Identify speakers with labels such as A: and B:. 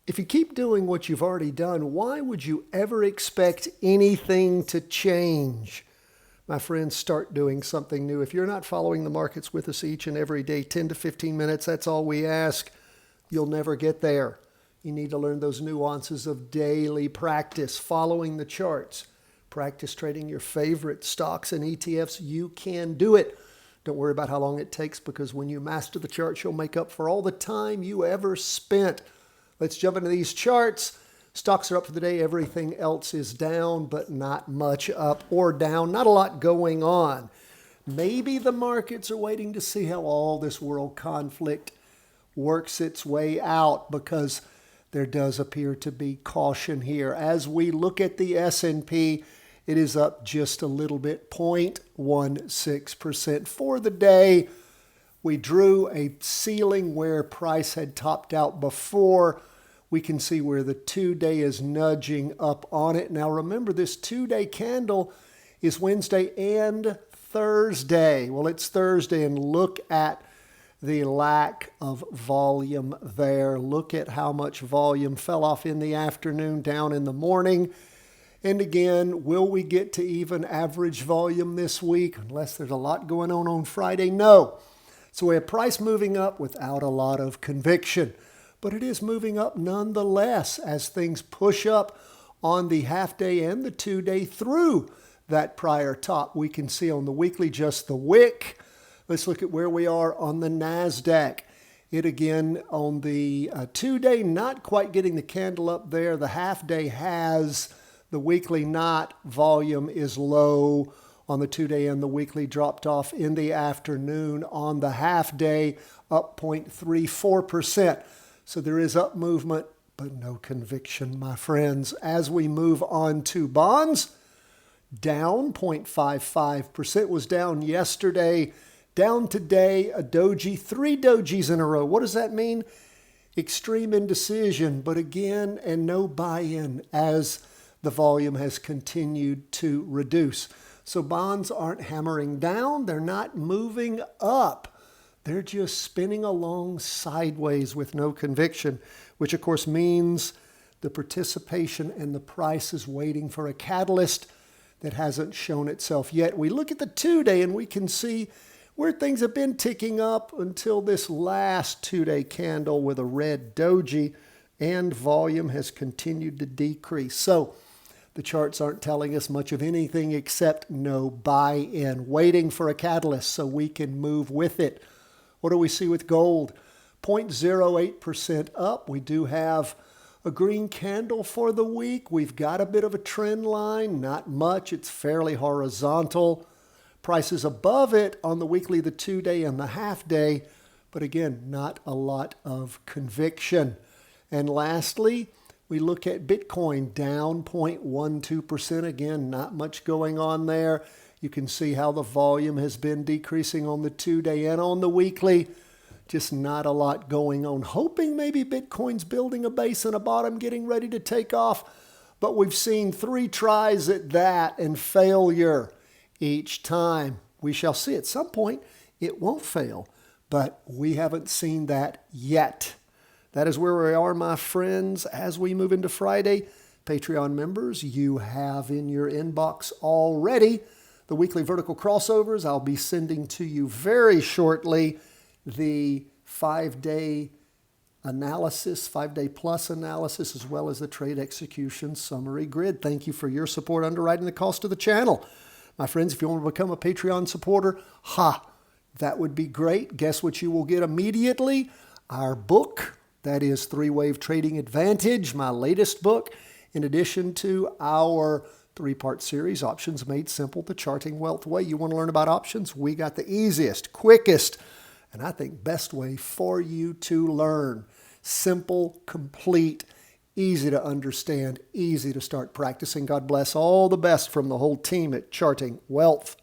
A: If you keep doing what you've already done, why would you ever expect anything to change? My friends, start doing something new. If you're not following the markets with us each and every day, 10 to 15 minutes, that's all we ask. You'll never get there. You need to learn those nuances of daily practice, following the charts. Practice trading your favorite stocks and ETFs. You can do it. Don't worry about how long it takes, because when you master the charts, you'll make up for all the time you ever spent. Let's jump into these charts. Stocks are up for the day. Everything else is down, but not much up or down. Not a lot going on. Maybe the markets are waiting to see how all this world conflict works its way out, because there does appear to be caution here. As we look at the S&P, it is up just a little bit, 0.16% for the day. We drew a ceiling where price had topped out before. We can see where the 2-day is nudging up on it. Now remember, this 2-day candle is Wednesday and Thursday. Well, it's Thursday, and look at the lack of volume there. Look at how much volume fell off in the afternoon, down in the morning. And again, will we get to even average volume this week? Unless there's a lot going on Friday? No. So we have price moving up without a lot of conviction. But it is moving up nonetheless as things push up on the half-day and the 2-day through that prior top. We can see on the weekly just the wick. Let's look at where we are on the NASDAQ. It again on the 2-day, not quite getting the candle up there. The half-day has, the weekly not. Volume is low on the 2-day, and the weekly dropped off in the afternoon. On the half-day, up 0.34%. So there is up movement, but no conviction, my friends. As we move on to bonds, down 0.55%, was down yesterday, down today, a doji, 3 dojis in a row. What does that mean? Extreme indecision, but again, and no buy-in as the volume has continued to reduce. So bonds aren't hammering down, they're not moving up. They're just spinning along sideways with no conviction, which of course means the participation and the price is waiting for a catalyst that hasn't shown itself yet. We look at the 2-day and we can see where things have been ticking up until this last 2-day candle with a red doji, and volume has continued to decrease. So the charts aren't telling us much of anything except no buy-in, waiting for a catalyst so we can move with it. What do we see with gold? 0.08% up. We do have a green candle for the week. We've got a bit of a trend line, not much. It's fairly horizontal. Prices above it on the weekly, the 2-day, and the half-day, but again, not a lot of conviction. And lastly, we look at Bitcoin, down 0.12%. Again, not much going on there. You can see how the volume has been decreasing on the 2-day and on the weekly. Just not a lot going on. Hoping maybe Bitcoin's building a base and a bottom, getting ready to take off. But we've seen 3 tries at that and failure each time. We shall see at some point it won't fail, but we haven't seen that yet. That is where we are, my friends, as we move into Friday. Patreon members, you have in your inbox already the weekly vertical crossovers. I'll be sending to you very shortly the 5-day analysis, 5-day plus analysis, as well as the trade execution summary grid. Thank you for your support underwriting the cost of the channel. My friends, if you want to become a Patreon supporter, that would be great. Guess what you will get immediately? Our book, that is 3-Wave Trading Advantage, my latest book, in addition to our 3-part series, Options Made Simple, the Charting Wealth Way. You want to learn about options? We got the easiest, quickest, and I think best way for you to learn. Simple, complete, easy to understand, easy to start practicing. God bless. All the best from the whole team at Charting Wealth.